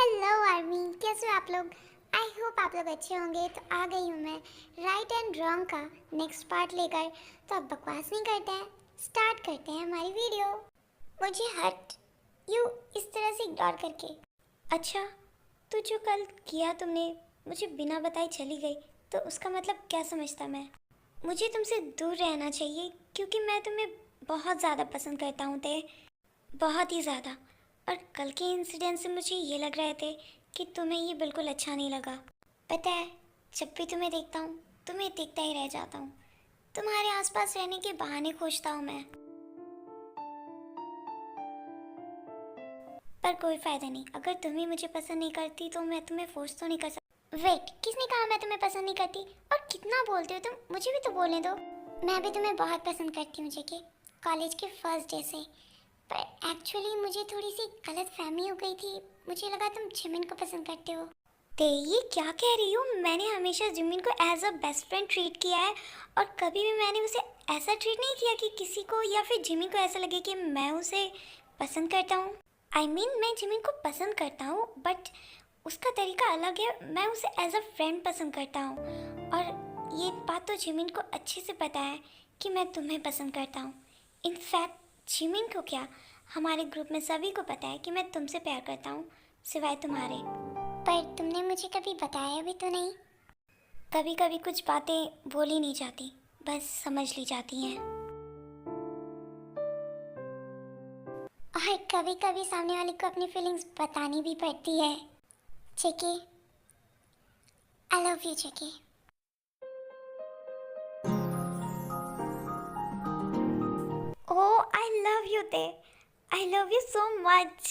Hello army, कैसे हो आप लोग। आई होप आप लोग अच्छे होंगे। तो आ गई हूँ मैं राइट एंड रॉन्ग का नेक्स्ट पार्ट लेकर। तो अब बकवास नहीं करते हैं, स्टार्ट करते हैं हमारी वीडियो। मुझे हट यू इस तरह से इग्नोर करके। अच्छा, तो जो कल किया तुमने, मुझे बिना बताए चली गई, तो उसका मतलब क्या समझता मैं? मुझे तुमसे दूर रहना चाहिए क्योंकि मैं तुम्हें बहुत ज़्यादा पसंद करता हूँ ते, बहुत ही ज़्यादा। और कल के इंसिडेंट से मुझे ये लग रहे थे कि तुम्हें ये बिल्कुल अच्छा नहीं लगा। पता है, जब भी तुम्हें देखता हूँ तुम्हें देखता ही रह जाता हूँ। तुम्हारे आसपास रहने के बहाने खोजता हूँ मैं, पर कोई फ़ायदा नहीं। अगर तुम्हें मुझे पसंद नहीं करती तो मैं तुम्हें फोर्स तो नहीं कर सकती। वेट, किसने कहा मैं तुम्हें पसंद नहीं करती? और कितना बोलते हो तुम, मुझे भी तो बोलने दो। मैं भी तुम्हें बहुत पसंद करती हूँ जेके, कॉलेज के फर्स्ट डे से। पर एक्चुअली मुझे थोड़ी सी गलत फहमी हो गई थी। मुझे लगा तुम जिमिन को पसंद करते हो। ते ये क्या कह रही हो? मैंने हमेशा जिमिन को as a best friend treat किया है, और कभी भी मैंने उसे ऐसा ट्रीट नहीं किया कि किसी को या फिर जिमिन को ऐसा लगे कि मैं उसे पसंद करता हूँ। मैं जिमिन को पसंद करता हूँ, बट उसका तरीका अलग है। मैं उसे एज अ फ्रेंड पसंद करता हूँ, और ये बात तो जिमिन को अच्छे से पता है कि मैं तुम्हें पसंद करता हूँ। इनफैक्ट जिमिन को क्या, हमारे ग्रुप में सभी को पता है कि मैं तुमसे प्यार करता हूँ, सिवाय तुम्हारे। पर तुमने मुझे कभी बताया भी तो नहीं। कभी कभी कुछ बातें बोली नहीं जाती, बस समझ ली जाती हैं। और कभी कभी सामने वाले को अपनी फीलिंग्स बतानी भी पड़ती है। JK, I love you JK. Oh, I love you ते। I love you so much।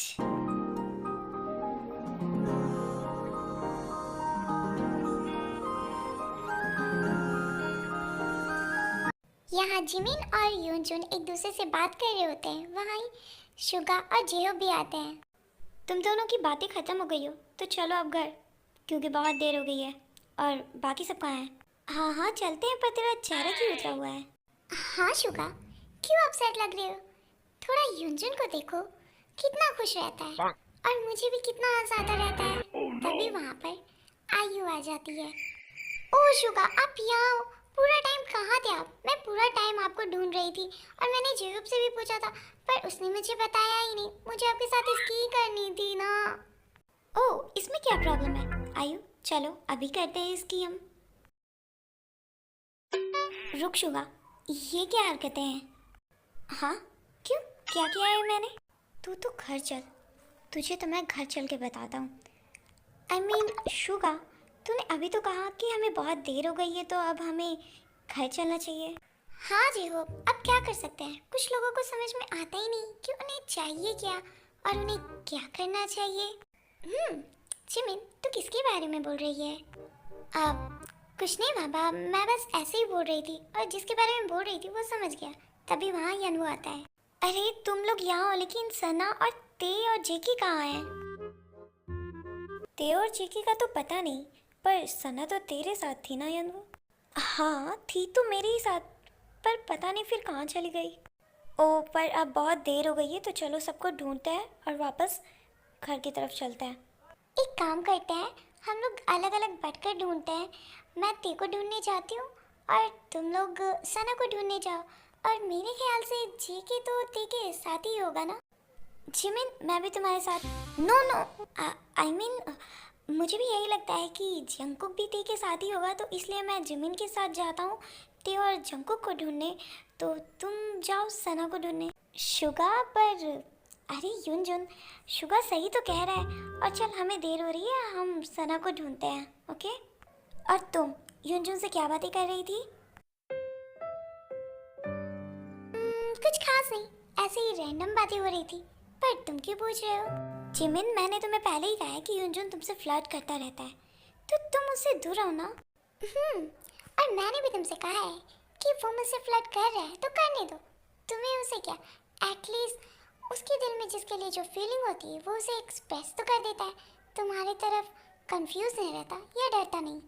यहाँ जिमिन और यूनजुन एक दूसरे से बात कर रहे होते हैं। वहाँ शुगा और जेहो भी आते हैं। तुम दोनों की बातें खत्म हो गई हो तो चलो अब घर, क्योंकि बहुत देर हो गई है। और बाकी सब कहाँ हैं? हाँ हाँ चलते हैं, पर तेरा चेहरा क्यों उतरा हुआ है? हाँ शुगा, क्यों अपसेट लग रहे हो? थोड़ा यूनजुन को देखो, कितना खुश रहता है, और मुझे भी कितना हंसाता रहता है। तभी वहाँ पर आयु आ जाती है। ओह शुगा, आप यहाँ हो। पूरा टाइम कहाँ थे आप? मैं पूरा टाइम आपको ढूंढ रही थी, और मैंने जेकब से भी पूछा था, पर उसने मुझे बताया ही नहीं। मुझे आपके साथ इसकी करनी थी ना। ओह, इसमें क्या प्रॉब्लम है? आयु, चलो अभी करते हैं इसकी हम। रुक शुगा, ये क्या हरकतें हैं? हाँ, क्यों, क्या किया है मैंने? तू तो घर चल, तुझे तो मैं घर चल के बताता हूँ। शुगा, तूने अभी तो कहा कि हमें बहुत देर हो गई है, तो अब हमें घर चलना चाहिए। हाँ जी हो, अब क्या कर सकते हैं। कुछ लोगों को समझ में आता ही नहीं कि उन्हें चाहिए क्या और उन्हें क्या करना चाहिए। जिमिन, तू किसके बारे में बोल रही है? अब कुछ नहीं बाबा, मैं बस ऐसे ही बोल रही थी, और जिसके बारे में बोल रही थी वो समझ गया। तभी वहाँ यनवू आता है। अरे तुम लोग यहाँ हो, लेकिन सना और ते और जेकी कहाँ हैं? ते और जेकी का तो पता नहीं, पर सना तो तेरे साथ थी ना यनवू? हाँ थी तो मेरे ही साथ, पर पता नहीं फिर कहाँ चली गई। ओ, पर अब बहुत देर हो गई है, तो चलो सबको ढूंढते हैं और वापस घर की तरफ चलते हैं। एक काम करते हैं, हम लोग अलग अलग बटकर ढूंढते हैं। मैं ते को ढूंढने जाती हूँ, और तुम लोग सना को ढूंढने जाओ। और मेरे ख्याल से जे के तो ते के साथ ही होगा ना। जिमिन, मैं भी तुम्हारे साथ। नो नो, मुझे भी यही लगता है कि जंकुक भी ते के साथ ही होगा, तो इसलिए मैं जिमिन के साथ जाता हूँ ते और जंकुक को ढूंढने। तो तुम जाओ सना को ढूंढने। शुगा, पर अरे युनजुन, शुगा सही तो कह रहा है। और चल, हमें देर हो रही है, हम सना को ढूंढते हैं, ओके? और तुम युनजुन से क्या बातें कर रही थी? कुछ खास नहीं, ऐसे ही रैंडम बातें हो रही थी। पर तुम क्यों पूछ रहे हो? जिमिन, मैंने तुम्हें पहले ही कहा है कि युनजुन तुमसे फ्लर्ट करता रहता है, तो तुम उससे दूर रहो ना। और मैंने भी तुमसे कहा है कि वो मुझसे फ्लर्ट कर रहा है तो करने दो। तुम्हें उसे क्या, एटलीस्ट उसके दिल में जिसके लिए जो फीलिंग होती है वो उसे एक्सप्रेस तो कर देता है। तुम्हारी तरफ कंफ्यूज नहीं रहता या डरता नहीं।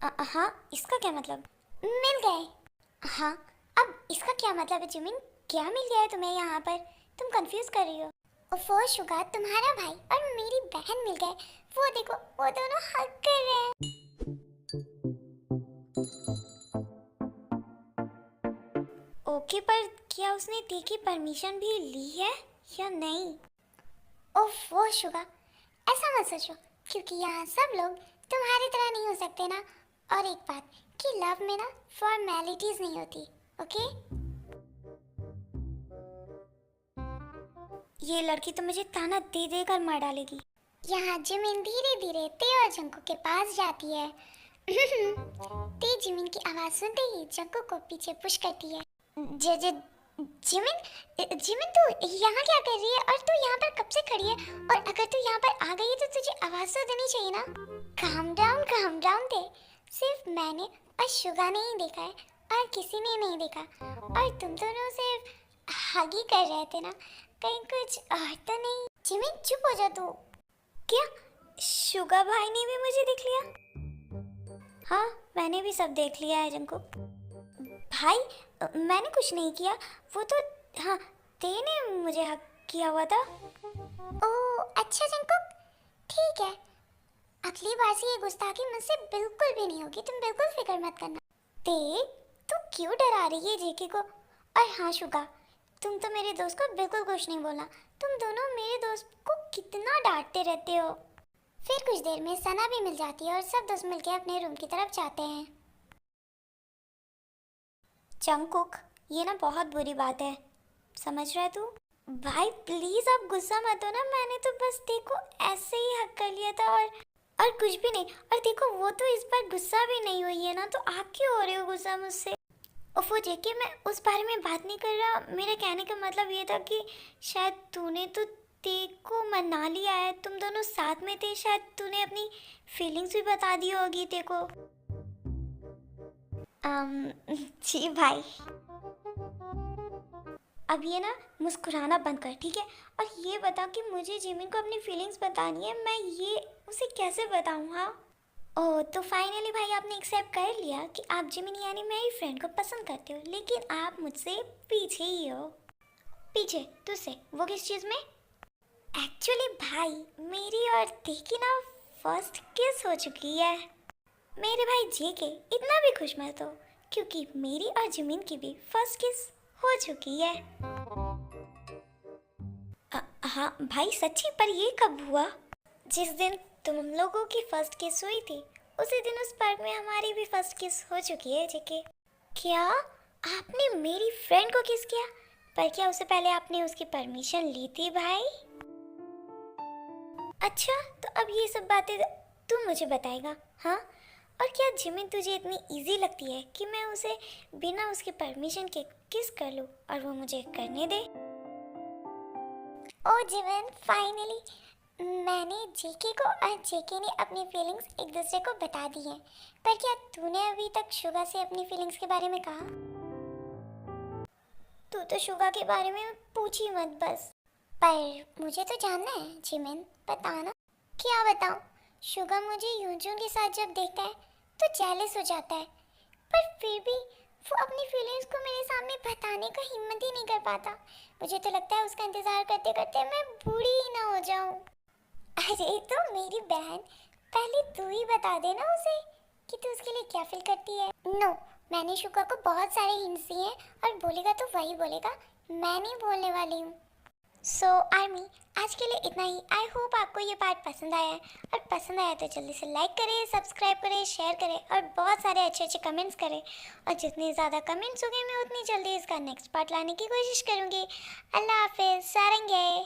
हाँ, इसका क्या मतलब? मिल गए। हाँ, अब इसका क्या मतलब है जिमिन? क्या मिल गया है तुम्हें यहाँ पर? तुम कंफ्यूज कर रही हो। ओफो शुगा, तुम्हारा भाई और मेरी बहन मिल गए, वो देखो, वो दोनों हग कर रहे हैं। ओके, पर क्या उसने दी की परमिशन भी ली है या नहीं? ओफ वो शुगा, ऐसा मत सोचो, क्योंकि यहाँ सब लोग तुम्हारी तरह नहीं हो सकते ना। और एक बात कि लव में ना फॉर्मेलिटीज नहीं होती, ओके? ये लड़की तो मुझे ताना दे दे कर मार डालेगी। यहाँ जिमिन धीरे धीरे ते और जंको के पास जाती है। ते जिमिन की आवाज सुनते ही जंको को पीछे पुश करती है। जे जे जिमिन, जिमिन तू यहाँ क्या कर रही है? और तू यहाँ पर कब से खड़ी है? और अगर तू यहाँ पर आ गई है तो तुझे आवाज तो देनी चाहिए ना। काम डाउन ते, सिर्फ मैंने और शुगा ने ही देखा है और किसी ने नहीं देखा। और तुम दोनों सिर्फ हग ही कर रहे थे ना, कहीं कुछ और तो नहीं? जिमिन चुप हो जा तू। क्या शुगा भाई ने भी मुझे देख लिया? हाँ, मैंने भी सब देख लिया है जंको भाई। मैंने कुछ नहीं किया, वो तो हाँ तेने मुझे हक किया हुआ था। ओह अच्छा जंकुक, ठीक है, अगली बार से ये गुस्ताखी मुझसे बिल्कुल भी नहीं होगी, तुम बिल्कुल फिक्र मत करना। ते तू क्यों डरा रही है जेके को? और हाँ शुगा, तुम तो मेरे दोस्त को बिल्कुल कुछ नहीं बोलना। तुम दोनों मेरे दोस्त को कितना डांटते रहते हो। फिर कुछ देर में सना भी मिल जाती है और सब दोस्त मिलकर अपने रूम की तरफ जाते हैं। जंकुक, ये ना बहुत बुरी बात है, समझ रहा है तू? भाई प्लीज आप गुस्सा मत हो ना, मैंने तो बस देखो ऐसे ही हक कर लिया था और कुछ भी नहीं। और देखो वो तो इस बार गुस्सा भी नहीं हुई है ना, तो आप क्यों हो रहे हो गुस्सा मुझसे? वो जेके, मैं उस बारे में बात नहीं कर रहा। मेरे कहने का मतलब ये था कि शायद तूने तो ते को मना लिया है, तुम दोनों साथ में थे, शायद तूने अपनी फीलिंग्स भी बता दी होगी ते को। जी भाई, अब ये ना मुस्कुराना बंद कर, ठीक है? और ये बता कि मुझे जिमिन को अपनी फीलिंग्स बतानी है, मैं ये उसे कैसे बताऊँ? हाँ ओह, तो फाइनली भाई आपने एक्सेप्ट कर लिया कि आप जिमिन यानी मेरी फ्रेंड को पसंद करते हो, लेकिन आप मुझसे पीछे ही हो। पीछे तुझसे? वो किस चीज़ में? एक्चुअली भाई मेरी और देखी ना फर्स्ट किस हो चुकी है। मेरे भाई जेके इतना भी खुश मत हो, क्योंकि मेरी और जिमिन की भी फर्स्ट किस हो चुकी है। हाँ भाई सच्ची? पर ये कब हुआ? जिस दिन तुम लोगों की फर्स्ट किस हुई थी उसी दिन उस पार्क में हमारी भी फर्स्ट किस हो चुकी है जेके। क्या आपने मेरी फ्रेंड को किस किया? पर क्या उससे पहले आपने उसकी परमिशन ली थी भाई? अच्छा, तो अब ये सब बातें तू मुझे बताएगा? हाँ, और क्या जिमिन तुझे इतनी इजी लगती है कि मैं उसे बिना उसके परमिशन के किस कर लूँ और वो मुझे करने दे? ओ जिमिन, फाइनली मैंने जेके को और जेके ने अपनी फीलिंग्स एक दूसरे को बता दी हैं। पर क्या तूने अभी तक शुगा से अपनी फीलिंग्स के बारे में कहा? तू तो शुगा के बारे में पूछ ही मत बस। पर मुझे तो जानना है जिमिन, बताना। क्या बताऊं? शुगा मुझे यूजून के साथ जब देखता है तो जेलस हो जाता है, पर फिर भी वो अपनी फीलिंग्स को मेरे सामने बताने का हिम्मत ही नहीं कर पाता। मुझे तो लगता है उसका इंतजार करते करते मैं बूढ़ी ही ना हो जाऊं। अरे तो मेरी बहन, पहले तू ही बता दे ना उसे कि तू उसके लिए क्या फील करती है। नो, मैंने शुगा को बहुत सारे हिंट्स दिए हैं और बोलेगा तो वही बोलेगा, मैं नहीं बोलने वाली हूँ। सो आर्मी, आज के लिए इतना ही। आई होप आपको ये पार्ट पसंद आया है, और पसंद आया तो जल्दी से लाइक करें, सब्सक्राइब करें, शेयर करें और बहुत सारे अच्छे अच्छे कमेंट्स करें। और जितने ज़्यादा कमेंट्स होंगे मैं उतनी जल्दी इसका नेक्स्ट पार्ट लाने की कोशिश करूँगी। अल्लाह हाफिज़, सारंगे।